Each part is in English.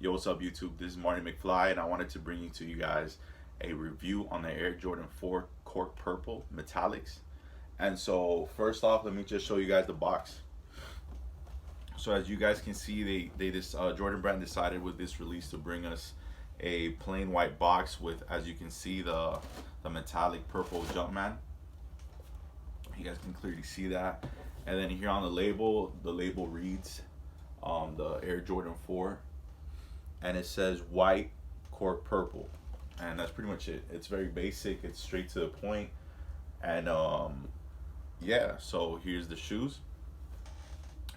Yo, what's up, YouTube? This is Marty McFly, and I wanted to bring to you guys a review on the Air Jordan 4 Cork Purple Metallics. And so, first off, let me just show you guys the box. So, as you guys can see, this Jordan brand decided with this release to bring us a plain white box with, as you can see, the metallic purple Jumpman. You guys can clearly see that. And then here on the label reads the Air Jordan 4, and it says white cork purple, and that's pretty much it. It's very basic, it's straight to the point. And yeah, so here's the shoes.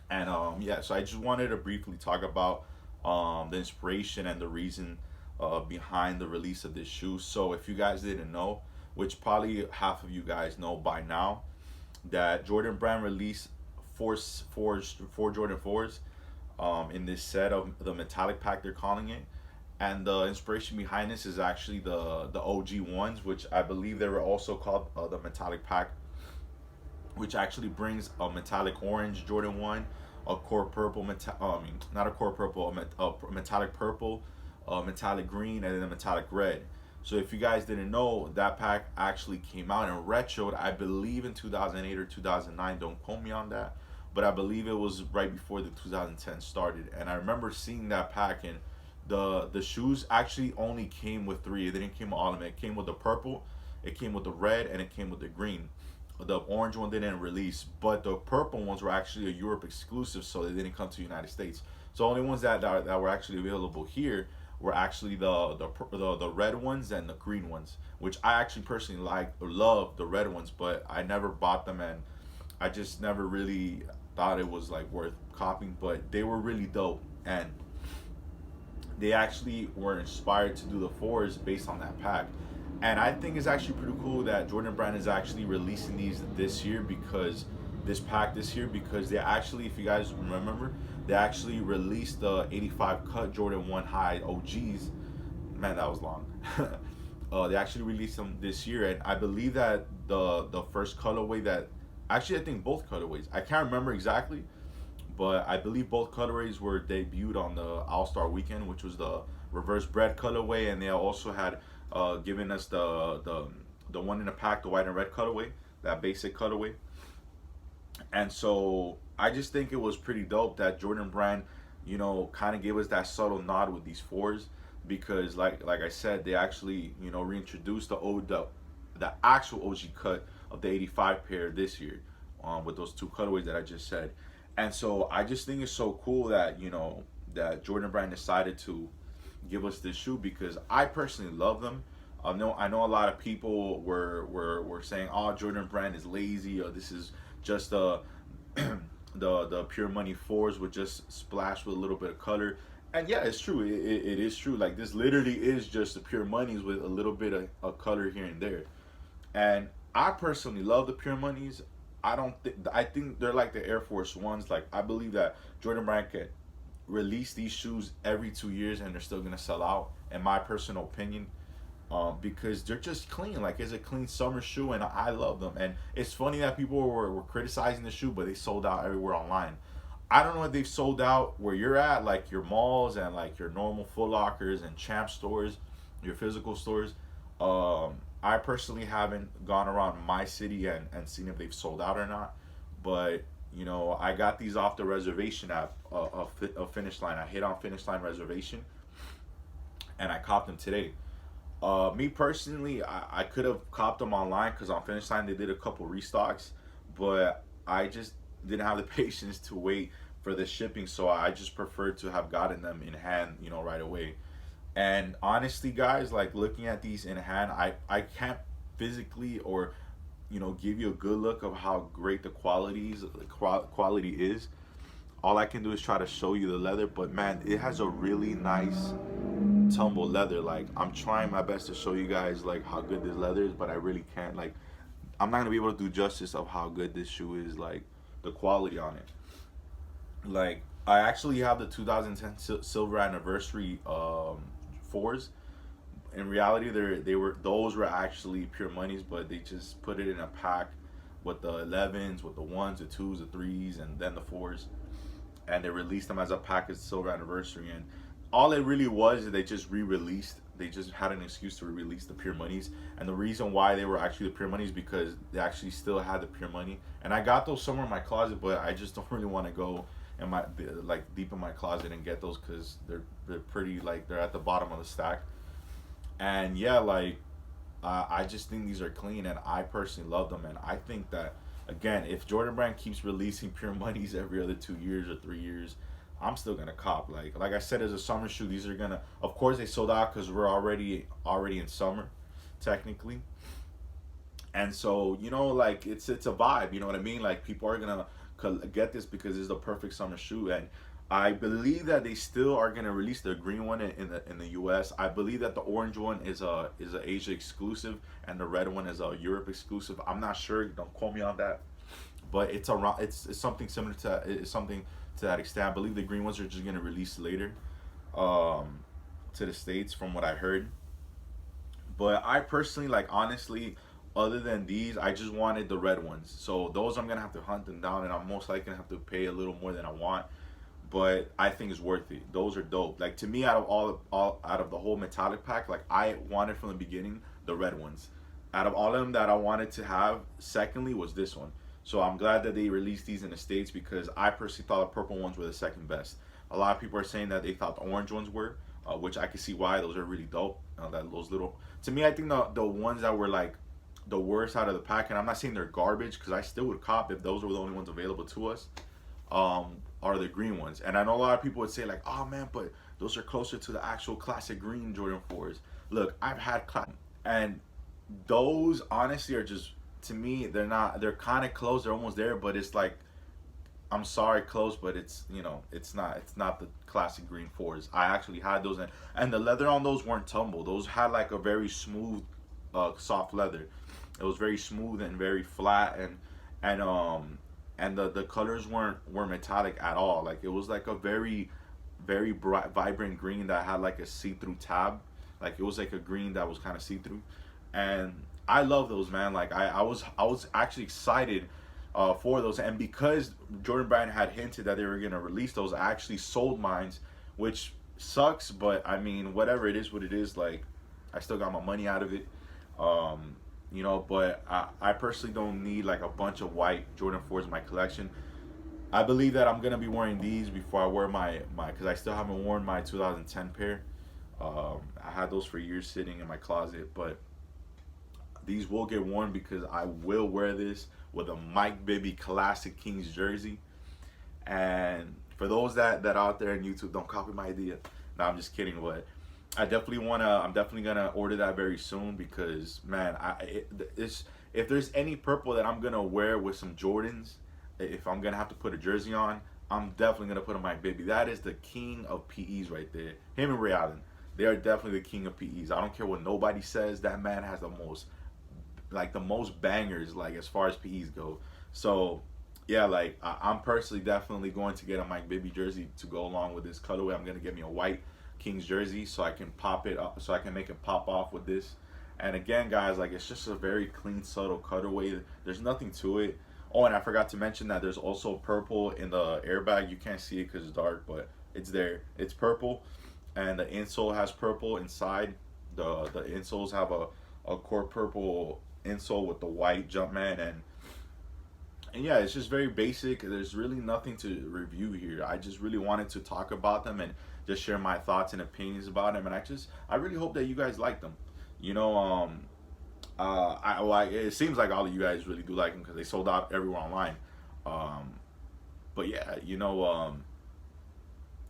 And yeah, so I just wanted to briefly talk about the inspiration and the reason behind the release of this shoe. So if you guys didn't know, which probably half of you guys know by now, that Jordan brand released four Jordan 4s in this set of the metallic pack, they're calling it. And the inspiration behind this is actually the OG ones, which I believe they were also called the metallic pack, which actually brings a metallic orange Jordan 1, a core purple, not a core purple, a metallic purple, a metallic green, and then a metallic red. So if you guys didn't know, that pack actually came out and retroed, I believe in 2008 or 2009, don't quote me on that, but I believe it was right before the 2010 started. And I remember seeing that pack, and the shoes actually only came with three. It didn't come all of it. It came with the purple, it came with the red, and it came with the green. The orange one didn't release, but the purple ones were actually a Europe exclusive, so they didn't come to the United States. So only ones that were actually available here were actually the red ones and the green ones, which I actually personally love the red ones, but I never bought them, and I just never really thought it was like worth copying. But they were really dope, and they actually were inspired to do the fours based on that pack. And I think it's actually pretty cool that Jordan Brand is actually releasing these this year, because this pack this year, because they actually, if you guys remember, they actually released the 85 cut Jordan 1 high OGs. Man, that was long. They actually released them this year, and I believe that the first colorway that, actually I think both colorways, I can't remember exactly, but I believe both colorways were debuted on the All-Star Weekend, which was the reverse bread colorway, and they also had given us the one in the pack, the white and red colorway, that basic colorway. And so I just think it was pretty dope that Jordan Brand, kind of gave us that subtle nod with these fours, because like I said, they actually reintroduced the actual OG cut of the 85 pair this year, with those two colorways that I just said. And so I just think it's so cool that that Jordan Brand decided to give us this shoe, because I personally love them. I know a lot of people were saying, "Oh, Jordan Brand is lazy," or this is just the pure money fours with just splash with a little bit of color. And yeah, it's true. It is true. Like, this literally is just the pure monies with a little bit of color here and there. And I personally love the pure monies. I think they're like the Air Force Ones. Like, I believe that Jordan Brand can release these shoes every 2 years and they're still gonna sell out, in my personal opinion, because they're just clean. Like, it's a clean summer shoe, and I love them. And it's funny that people were criticizing the shoe, but they sold out everywhere online. I don't know if they've sold out where you're at, like your malls and like your normal Foot Lockers and Champ stores, your physical stores. I personally haven't gone around my city and seen if they've sold out or not. But I got these off the reservation app of Finish Line. I hit on Finish Line reservation, and I copped them today. Me personally, I could have copped them online, because on Finish Line they did a couple restocks, but I just didn't have the patience to wait for the shipping, so I just preferred to have gotten them in hand, right away. And honestly, guys, like, looking at these in hand, I can't physically, or give you a good look of how great the quality is. All I can do is try to show you the leather, but man, it has a really nice tumble leather. Like, I'm trying my best to show you guys like how good this leather is, but I really can't. Like, I'm not gonna be able to do justice of how good this shoe is, like the quality on it. Like, I actually have the 2010 silver anniversary fours. In reality, those were actually pure monies, but they just put it in a pack with the 11s, with the ones, the twos, the threes, and then the fours, and they released them as a package silver anniversary. And all it really was is they just re-released. They just had an excuse to re-release the Pure Monies, and the reason why they were actually the Pure Monies because they actually still had the Pure Money, and I got those somewhere in my closet, but I just don't really want to go in my like deep in my closet and get those because they're pretty like they're at the bottom of the stack, and yeah, like I just think these are clean, and I personally love them, and I think that again, if Jordan Brand keeps releasing Pure Monies every other 2 years or 3 years, I'm still gonna cop. Like I said, as a summer shoe, these are gonna. Of course, they sold out because we're already in summer, technically, and so like it's a vibe. You know what I mean? Like people are gonna get this because it's the perfect summer shoe, and I believe that they still are gonna release the green one in the U.S. I believe that the orange one is a Asia exclusive, and the red one is a Europe exclusive. I'm not sure. Don't quote me on that, but it's around. It's something similar to it's something to that extent. I believe the green ones are just gonna release later, um, to the states from what I heard. But I personally, like, honestly, other than these, I just wanted the red ones. So those I'm gonna have to hunt them down, and I'm most likely gonna have to pay a little more than I want. But I think it's worth it. Those are dope. Like to me, out of all out of the whole metallic pack, like I wanted from the beginning the red ones. Out of all of them that I wanted to have, secondly was this one. So I'm glad that they released these in the states because I personally thought the purple ones were the second best. A lot of people are saying that they thought the orange ones were, which I can see why. Those are really dope. That those little to me, I think the ones that were like the worst out of the pack, and I'm not saying they're garbage because I still would cop if those were the only ones available to us. Are the green ones, and I know a lot of people would say like, "Oh man, but those are closer to the actual classic green Jordan 4s." Look, I've had and those honestly are just to me they're not they're kind of close. They're almost there, but it's like I'm sorry, close, but it's not the classic green fours. I actually had those, and the leather on those weren't tumble. Those had like a very smooth, soft leather. It was very smooth and very flat, and and the colors weren't metallic at all. Like it was like a very bright, vibrant green that had like a see-through tab. Like it was like a green that was kind of see-through, and I love those, man. Like I was actually excited for those, and because Jordan Brand had hinted that they were gonna release those, I actually sold mines, which sucks. But I mean, whatever it is, what it is. Like I still got my money out of it. But I personally don't need like a bunch of white Jordan 4s in my collection. I believe that I'm gonna be wearing these before I wear my because I still haven't worn my 2010 pair. I had those for years sitting in my closet, but these will get worn because I will wear this with a Mike Bibby Classic Kings jersey. And for those that out there in YouTube, don't copy my idea. No, I'm just kidding. But I'm definitely gonna order that very soon because man, it's if there's any purple that I'm gonna wear with some Jordans, if I'm gonna have to put a jersey on, I'm definitely gonna put on my baby. That is the king of PEs right there. Him and Ray Allen, they are definitely the king of PEs. I don't care what nobody says. That man has the most bangers like as far as PEs go. So yeah, like I'm personally definitely going to get a Mike Bibby jersey to go along with this colorway. I'm gonna get me a white Kings jersey so I can pop it up, so I can make it pop off with this. And again, guys, like it's just a very clean, subtle colorway. There's nothing to it. Oh, and I forgot to mention that there's also purple in the airbag. You can't see it because it's dark, but it's there. It's purple, and the insole has purple inside. The insoles have a core purple insole with the white Jumpman, and yeah, it's just very basic. There's really nothing to review here. I just really wanted to talk about them and just share my thoughts and opinions about them. And I really hope that you guys like them. You know, it seems like all of you guys really do like them because they sold out everywhere online. Um, but yeah,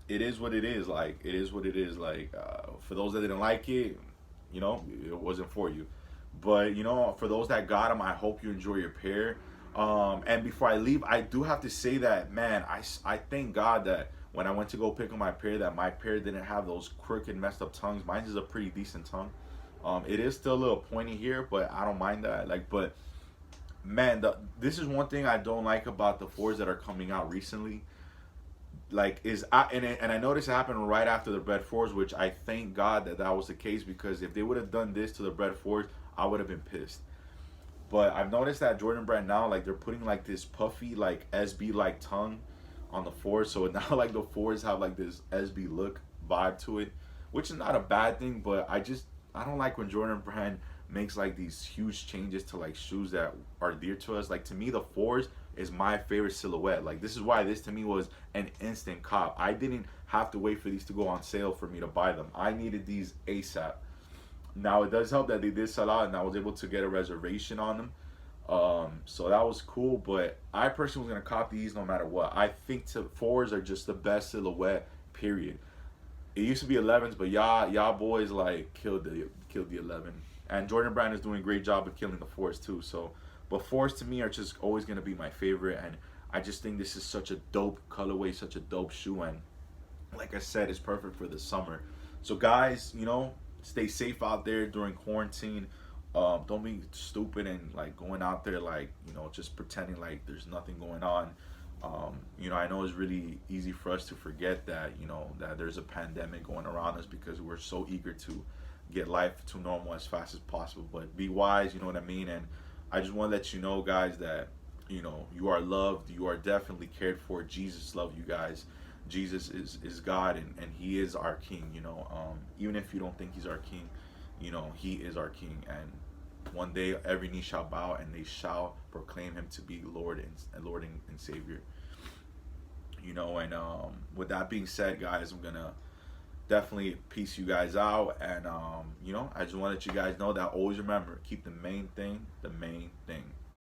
it is what it is. Like it is what it is. Like for those that didn't like it, it wasn't for you. But for those that got them, I hope you enjoy your pair. And before I leave, I do have to say that, man, I thank God that when I went to go pick up my pair, that my pair didn't have those crooked, messed up tongues. Mine is a pretty decent tongue. It is still a little pointy here, but I don't mind that. Like, but man, this is one thing I don't like about the fours that are coming out recently. Like, and I noticed it happened right after the Bread fours, which I thank God that was the case because if they would have done this to the Bread fours, I would have been pissed. But I've noticed that Jordan Brand now, like they're putting like this puffy, like SB like tongue on the fours, so now like the fours have like this SB look. vibe to it, which is not a bad thing. But I don't like when Jordan Brand makes like these huge changes to like shoes that are dear to us. Like to me, the fours is my favorite silhouette. Like this is why this to me was an instant cop. I didn't have to wait for these to go on sale for me to buy them. I needed these ASAP. Now it does help that they did sell out, and I was able to get a reservation on them. So that was cool. But I personally was gonna cop these no matter what. I think fours are just the best silhouette. Period. It used to be 11s, but y'all boys like killed the 11. And Jordan Brand is doing a great job of killing the fours too. So, but fours to me are just always gonna be my favorite, and I just think this is such a dope colorway, such a dope shoe, and like I said, it's perfect for the summer. So guys, stay safe out there during quarantine. Don't be stupid and like going out there like just pretending like there's nothing going on. I know it's really easy for us to forget that that there's a pandemic going around us because we're so eager to get life to normal as fast as possible. But be wise, you know what I mean. And I just want to let you know, guys, that you are loved. You are definitely cared for. Jesus loves you guys. Jesus is God, and He is our King. Even if you don't think He's our King, He is our King. And one day every knee shall bow, and they shall proclaim Him to be Lord and Savior. And with that being said, guys, I'm gonna definitely peace you guys out, and I just want to let you guys know that always remember, keep the main thing the main thing.